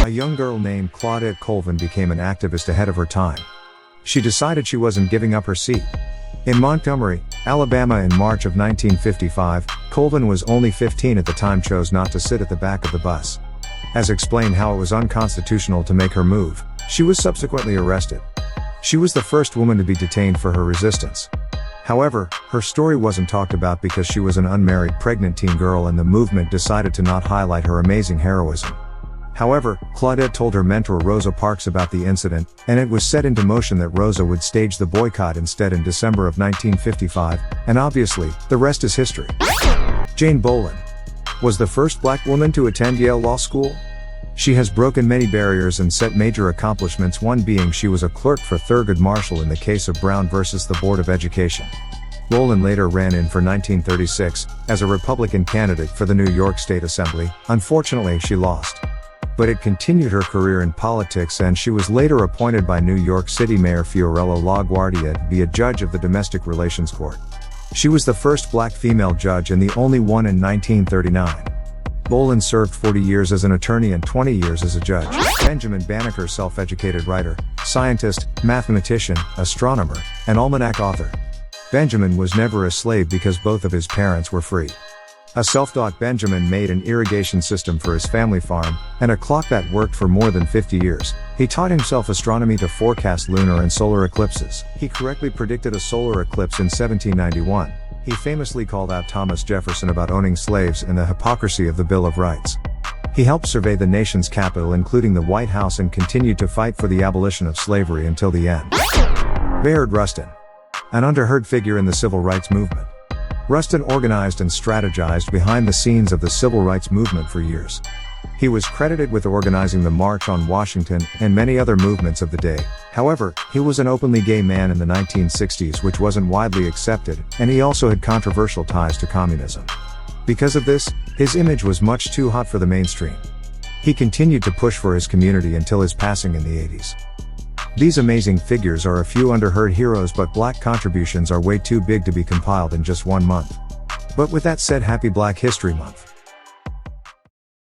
A young girl named Claudette Colvin became an activist ahead of her time. She decided she wasn't giving up her seat. In Montgomery, Alabama in March of 1955, Colvin was only 15 at the time, chose not to sit at the back of the bus. As explained how it was unconstitutional to make her move, she was subsequently arrested. She was the first woman to be detained for her resistance. However, her story wasn't talked about because she was an unmarried pregnant teen girl and the movement decided to not highlight her amazing heroism. However, Claudette told her mentor Rosa Parks about the incident, and it was set into motion that Rosa would stage the boycott instead in December of 1955, and obviously, the rest is history. Jane Bolin was the first black woman to attend Yale Law School. She has broken many barriers and set major accomplishments, one being she was a clerk for Thurgood Marshall in the case of Brown versus the Board of Education. Bolin later ran in for 1936 as a Republican candidate for the New York State Assembly. Unfortunately, she lost. But it continued her career in politics, and she was later appointed by New York City Mayor Fiorello LaGuardia to be a judge of the Domestic Relations Court. She was the first black female judge and the only one in 1939. Bolin served 40 years as an attorney and 20 years as a judge. Benjamin Banneker, self-educated writer, scientist, mathematician, astronomer, and almanac author. Benjamin was never a slave because both of his parents were free. A self-taught Benjamin made an irrigation system for his family farm, and a clock that worked for more than 50 years. He taught himself astronomy to forecast lunar and solar eclipses. He correctly predicted a solar eclipse in 1791. He famously called out Thomas Jefferson about owning slaves and the hypocrisy of the Bill of Rights. He helped survey the nation's capital, including the White House, and continued to fight for the abolition of slavery until the end. Bayard Rustin, an underheard figure in the civil rights movement. Rustin organized and strategized behind the scenes of the civil rights movement for years. He was credited with organizing the March on Washington and many other movements of the day. However, he was an openly gay man in the 1960s, which wasn't widely accepted, and he also had controversial ties to communism. Because of this, his image was much too hot for the mainstream. He continued to push for his community until his passing in the 80s. These amazing figures are a few underheard heroes, but black contributions are way too big to be compiled in just one month. But with that said, happy Black History Month.